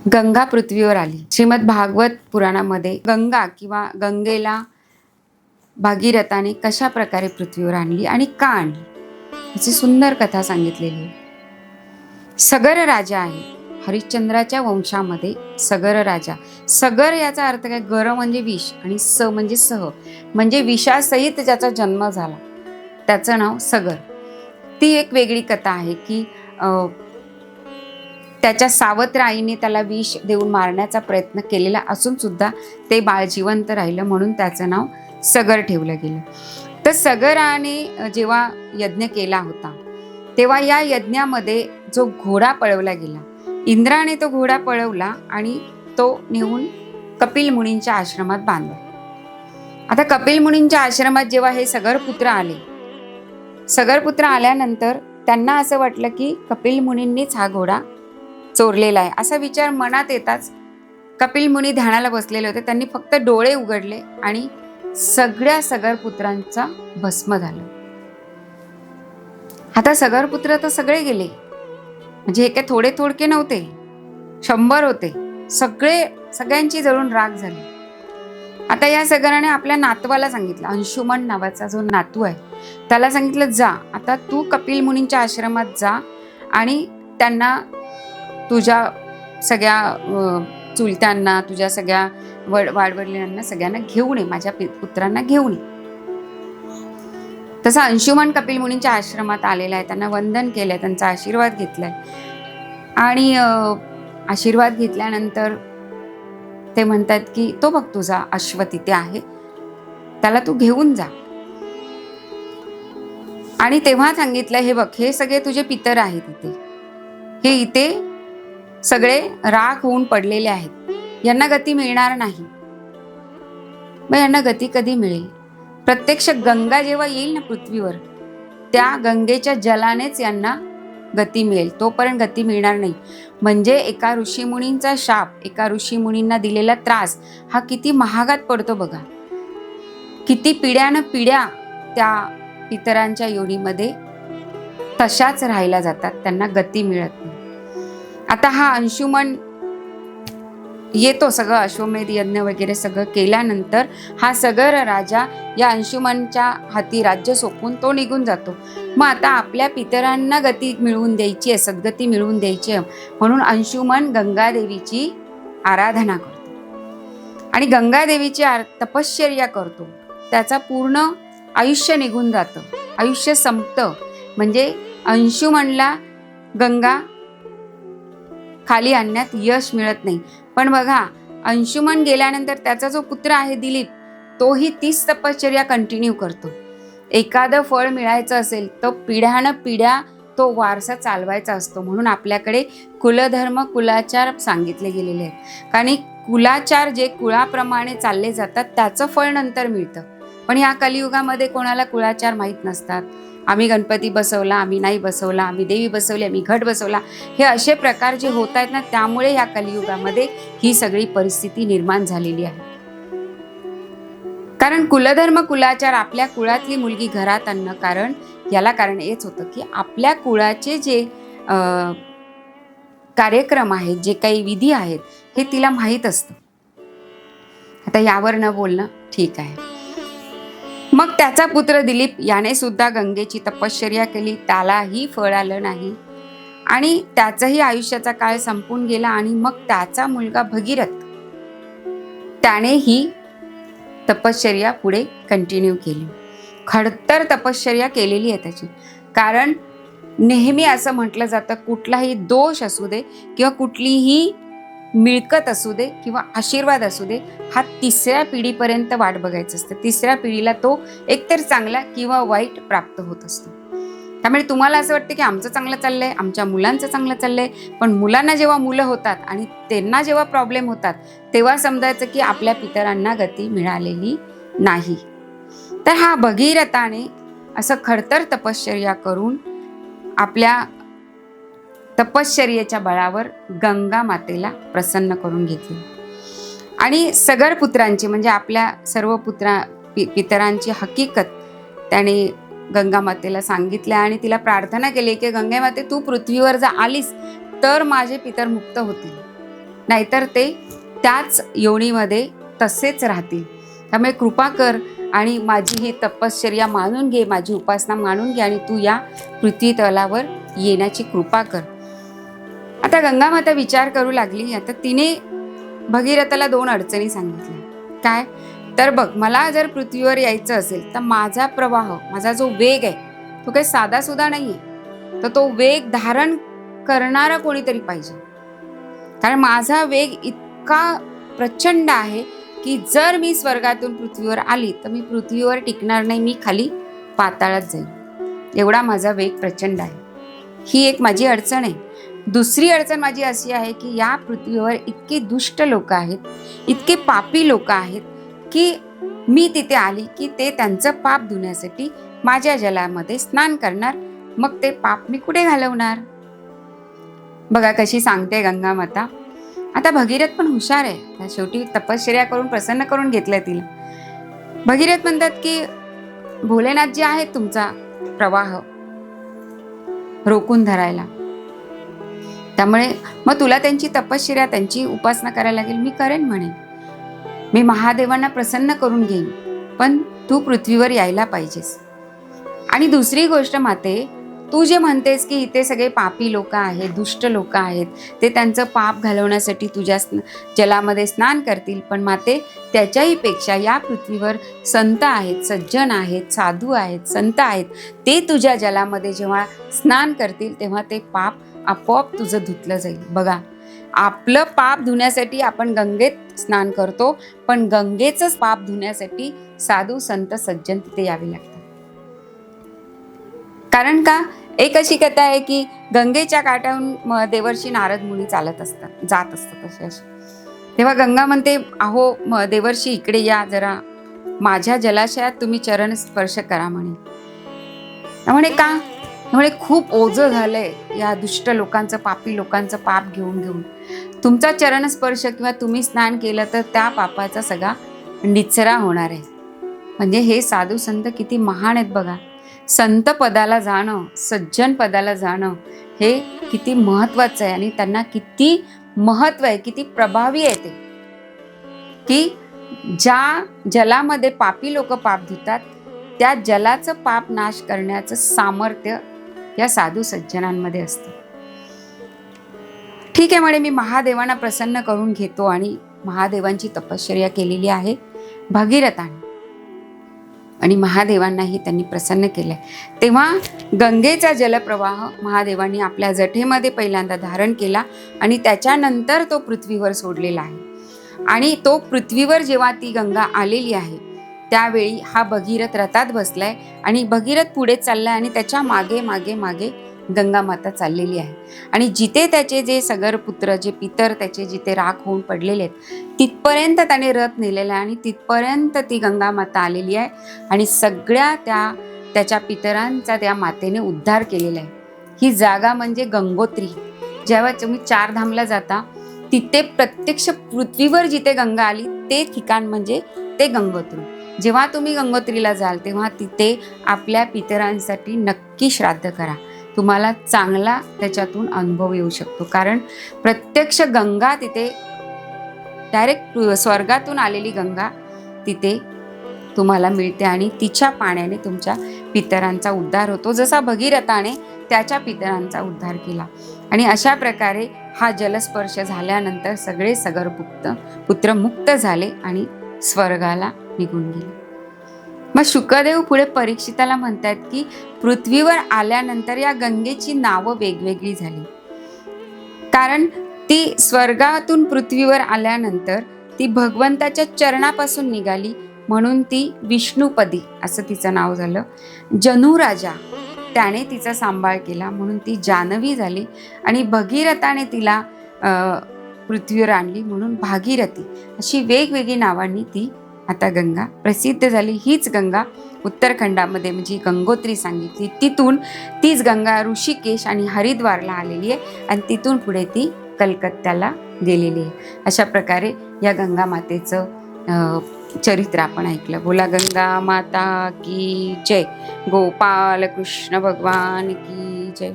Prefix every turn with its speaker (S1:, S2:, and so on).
S1: गंगा पृथ्वीवर आली. श्रीमद भागवत पुराणामध्ये गंगा किंवा गंगेला भागीरथाने कशा प्रकारे पृथ्वीवर आणली आणि का आणली याची सुंदर कथा सांगितलेली आहे. सगर राजा आहे. हरिश्चंद्राच्या वंशामध्ये सगर राजा. सगर याचा अर्थ काय? गर म्हणजे विष आणि स म्हणजे सह, म्हणजे विषासहित ज्याचा जन्म झाला त्याचं नाव सगर. ती एक वेगळी कथा आहे की त्याच्या सावत्र आईने त्याला विष देऊन मारण्याचा प्रयत्न केलेला असून सुद्धा ते बाळ जिवंत राहिलं, म्हणून त्याचं नाव सगर ठेवलं गेलं. तर सगराने जेव्हा यज्ञ केला होता तेव्हा या यज्ञामध्ये जो घोडा पळवला गेला, इंद्राने तो घोडा पळवला आणि तो नेऊन कपिल मुनींच्या आश्रमात बांधला. आता कपिल मुनींच्या आश्रमात जेव्हा हे सगरपुत्र आले, सगरपुत्र आल्यानंतर त्यांना असं वाटलं की कपिल मुनींनीच हा घोडा चोरलेला आहे असा विचार मनात येताच कपिल मुनी ध्यानाला बसलेले होते. त्यांनी फक्त डोळे उघडले आणि सगळ्या सगरपुत्रांचा भस्म झालं. आता सगरपुत्र तर सगळे गेले, म्हणजे हे काय थोडे थोडके नव्हते, 100 होते. सगळ्यांची जळून राख झाली. आता या सगराने आपल्या नातवाला सांगितलं, अंशुमन नावाचा जो नातू आहे त्याला सांगितलं, जा आता तू कपिल मुनींच्या आश्रमात जा आणि त्यांना तुझ्या सगळ्या चुलत्यांना, तुझ्या सगळ्या वाडवडिलांना सगळ्यांना घेऊन ये, माझ्या पुत्रांना घेऊन ये. तसा अंशुमन कपिल मुनींच्या आश्रमात आलेला आहे. त्यांना वंदन केलंय, त्यांचा आशीर्वाद घेतलाय आणि आशीर्वाद घेतल्यानंतर ते म्हणतात की तो बघ तुझा अश्व तिथे आहे, त्याला तू घेऊन जा. आणि तेव्हा सांगितलं, हे बघ हे सगळे तुझे पितर आहेत इथे, हे इथे सगळे राख होऊन पडलेले आहेत, यांना गती मिळणार नाही. मग यांना गती कधी मिळेल? प्रत्यक्ष गंगा जेव्हा येईल ना पृथ्वीवर, त्या गंगेच्या जलानेच यांना गती मिळेल, तोपर्यंत गती मिळणार नाही. म्हणजे एका ऋषीमुनींचा शाप, एका ऋषीमुनींना दिलेला त्रास हा किती महागात पडतो बघा. किती पिढ्यानं पिढ्या त्या पितरांच्या योनीमध्ये तशाच राहायला जातात, त्यांना गती मिळत नाही. आता हा अंशुमन येतो, सगळं अश्वमेध यज्ञ वगैरे सगळं केल्यानंतर हा सगर राजा या अंशुमनच्या हाती राज्य सोपवून तो निघून जातो. मग आता आपल्या पितरांना गती मिळवून द्यायची आहे, सद्गती मिळवून द्यायची आहे, म्हणून अंशुमन गंगादेवीची आराधना करतो आणि गंगादेवीची तपश्चर्या करतो. त्याचा पूर्ण आयुष्य निघून जातं, आयुष्य संपतं. म्हणजे अंशुमनला गंगा खाली आणण्यात यश मिळत नाही. पण बघा, अंशुमन गेल्यानंतर त्याचा जो पुत्र आहे दिलीप, तोही तीच तपश्चर्या कंटिन्यू करतो. एखादं फळ मिळायचं असेल तर पिढ्यानं पिढ्या तो वारसा चालवायचा असतो. म्हणून आपल्याकडे कुलधर्म, कुलाचार सांगितले गेलेले आहेत. कारण कुलाचार जे कुळाप्रमाणे चालले जातात त्याचं फळ नंतर मिळतं. पण या कलियुगामध्ये कोणाला कुळाचार माहीत नसतात. आम्ही गणपती बसवला, आम्ही नाही बसवला, आम्ही देवी बसवली, आम्ही घट बसवला, हे असे प्रकार जे होत आहेत ना, त्यामुळे या कलियुगामध्ये ही सगळी परिस्थिती निर्माण झालेली आहे. कारण कुलधर्म, कुलाचार, आपल्या कुळातली मुलगी घरात आणणं, कारण याला कारण हेच होतं की आपल्या कुळाचे जे कार्यक्रम आहेत, जे काही विधी आहेत, हे तिला माहीत असतं. आता यावर न बोलणं ठीक आहे. मग त्याचा पुत्र दिलीप याने सुद्धा गंगेची तपश्चर्या केली, त्यालाही फळ आलं नाही आणि त्याचाही आयुष्याचा काळ संपून गेला. आणि मग त्याचा मुलगा भगीरथ, त्याने ही तपश्चर्या पुढे कंटिन्यू केली. खडतर तपश्चर्या केलेली आहे त्याची. कारण नेहमी असं म्हटलं जातं, कुठलाही दोष असू दे किंवा कुठलीही मिळकत असू दे किंवा आशीर्वाद असू दे, हा 3ऱ्या पिढीपर्यंत वाट बघायचं असतं. 3ऱ्या पिढीला तो एकतर चांगला किंवा वाईट प्राप्त होत असतो. त्यामुळे तुम्हाला असं वाटतं की आमचं चांगलं चाललंय, आमच्या मुलांचं चांगलं चाललंय, पण मुलांना जेव्हा मुलं होतात आणि त्यांना जेव्हा प्रॉब्लेम होतात तेव्हा समजायचं की आपल्या पितरांना गती मिळालेली नाही. तर हा भगीरथाने असं खडतर तपश्चर्या करून आपल्या तपश्चर्येच्या बळावर गंगा मातेला प्रसन्न करून घेतली आणि सगर पुत्रांची, म्हणजे आपल्या सर्व पितरांची हकीकत त्याने गंगा मातेला सांगितल्या आणि तिला प्रार्थना केली की गंगा माते, तू पृथ्वीवर जर आलीस तर माझे पितर मुक्त होतील. नाहीतर ते त्याच योनीमध्ये तसेच राहतील. त्यामुळे कृपा कर आणि माझी ही तपश्चर्या मानून घे, माझी उपासना मानून घे आणि तू या पृथ्वी तलावर येण्याची कृपा कर. आता गंगा माता विचार करू लागली. आता तिने भगीरथाला 2 अडचणी सांगितल्या. काय तर बघ, मला जर पृथ्वीवर यायचं असेल तर माझा प्रवाह, माझा जो वेग आहे तो काही साधा सुद्धा नाहीये. तर तो वेग धारण करणारा कोणीतरी पाहिजे. कारण माझा वेग इतका प्रचंड आहे की जर मी स्वर्गातून पृथ्वीवर आली तर मी पृथ्वीवर टिकणार नाही, मी खाली पाताळात जाईल. एवढा माझा वेग प्रचंड आहे. ही एक माझी अडचण आहे. दुसरी अडचण माझी अशी आहे की या पृथ्वीवर इतके दुष्ट लोक आहेत, इतके पापी लोक आहेत की मी तिथे आली की ते त्यांचं पाप धुण्यासाठी माझ्या जलामध्ये स्नान करणार. मग ते पाप मी कुठे घालवणार? बघा कशी सांगते गंगा माता. आता भगीरथ पण हुशार आहे. शेवटी तपश्चर्या करून प्रसन्न करून घेतलंय तिला. भगीरथ म्हणतात की भोलेनाथ जे आहेत तुमचा प्रवाह रोखून धरायला, त्यामुळे मग तुला त्यांची तपश्चर्या, त्यांची उपासना करायला लागेल. मी करेन म्हणे, मी महादेवांना प्रसन्न करून घेईन, पण तू पृथ्वीवर यायला पाहिजेस. आणि दुसरी गोष्ट माते, तू जे म्हणतेस की इथे सगळे पापी लोक आहेत, दुष्ट लोक आहेत, ते त्यांचं पाप घालवण्यासाठी तुझ्या जलामध्ये स्नान करतील. पण माते, त्याच्याही पेक्षा या पृथ्वीवर संत आहेत, सज्जन आहेत, साधू आहेत, संत आहेत. ते तुझ्या जलामध्ये जेव्हा स्नान करतील तेव्हा ते पाप आपोआप तुझं धुतलं जाईल. बघा, आपलं पाप धुण्यासाठी आपण गंगेत स्नान करतो, पण गंगेचंच पाप धुण्यासाठी साधू संत सज्जन तिथे यावे लागतात. कारण का, एक अशी कथा आहे की गंगेच्या काठाहून देवर्षी नारद मुनी जात असतात असे. तेव्हा गंगा म्हणते, अहो देवर्षी इकडे या जरा, माझ्या जलाशयात तुम्ही चरण स्पर्श करा म्हणे. त्यामुळे का, त्यामुळे खूप ओझं झालंय या दुष्ट लोकांचं, पापी लोकांचं पाप घेऊन घेऊन. तुमचा चरण स्पर्श किंवा तुम्ही स्नान केलं तर त्या पापाचा सगळा निचरा होणार आहे. म्हणजे हे साधू संत किती महान आहेत बघा. संत पदाला जाणं, सज्जन पदाला जाणं हे किती महत्वाचं आहे आणि त्यांना किती महत्व आहे, किती प्रभावी आहे ते. की ज्या जलामध्ये पापी लोक पाप धुतात त्या जलाचं पाप नाश करण्याचं सामर्थ्य या साधू सज्जनांमध्ये असतं. ठीक आहे म्हणे, मी महादेवांना प्रसन्न करून घेतो. आणि महादेवांची तपश्चर्या केलेली आहे भगीरथाने आणि महादेवांनाही त्यांनी प्रसन्न केलंय. तेव्हा गंगेचा जलप्रवाह महादेवांनी आपल्या जठेमध्ये पहिल्यांदा धारण केला आणि त्याच्यानंतर तो पृथ्वीवर सोडलेला आहे. आणि तो पृथ्वीवर जेव्हा ती गंगा आलेली आहे त्यावेळी हा भगीरथ रथात बसलाय आणि भगीरथ पुढे चाललाय आणि त्याच्या मागे मागे मागे गंगा माता चाललेली आहे. आणि जिथे त्याचे जे सगर पुत्र, जे पितर त्याचे जिथे राख होऊन पडलेले आहेत तिथपर्यंत त्याने रथ नेलेला आहे आणि तिथपर्यंत ती गंगा माता आलेली आहे आणि सगळ्या त्याच्या पितरांचा त्या मातेने उद्धार केलेला आहे. ही जागा म्हणजे गंगोत्री. जेव्हा तुम्ही 4 धामला जाता तिथे प्रत्यक्ष पृथ्वीवर जिथे गंगा आली ते ठिकाण म्हणजे ते गंगोत्री. जेव्हा तुम्ही गंगोत्रीला जाल तेव्हा तिथे आपल्या पितरांसाठी नक्की श्राद्ध करा. तुम्हाला चांगला त्याच्यातून अनुभव येऊ शकतो. कारण प्रत्यक्ष गंगा तिथे डायरेक्ट स्वर्गातून आलेली गंगा तिथे तुम्हाला मिळते आणि तिच्या पाण्याने तुमच्या पितरांचा उद्धार होतो, जसा भगीरथाने त्याच्या पितरांचा उद्धार केला. आणि अशा प्रकारे हा जलस्पर्श झाल्यानंतर सगळे सगर पुत्र मुक्त झाले आणि स्वर्गाला निघून गेले. मग शुकदेव पुढे परीक्षिताला म्हणतात की पृथ्वीवर आल्यानंतर या गंगेची नावं वेगवेगळी झाली. कारण ती स्वर्गातून पृथ्वीवर आल्यानंतर ती भगवंताच्या चरणापासून निघाली म्हणून ती विष्णुपदी असं तिचं नाव झालं. जनुराजा त्याने तिचा सांभाळ केला म्हणून ती जानवी झाली. आणि भगीरथाने तिला पृथ्वीवर आणली म्हणून भागीरथी. अशी वेगवेगळी नावांनी ती आता गंगा प्रसिद्ध झाली. हीच गंगा उत्तराखंडामध्ये म्हणजे गंगोत्री सांगितली. तिथून तीच गंगा ऋषिकेश आणि हरिद्वारला आलेली आहे आणि तिथून पुढे ती कलकत्त्याला गेलेली आहे. अशा प्रकारे या गंगा मातेचं चरित्र आपण ऐकलं. बोला गंगा माता की जय. गोपाल कृष्ण भगवान की जय.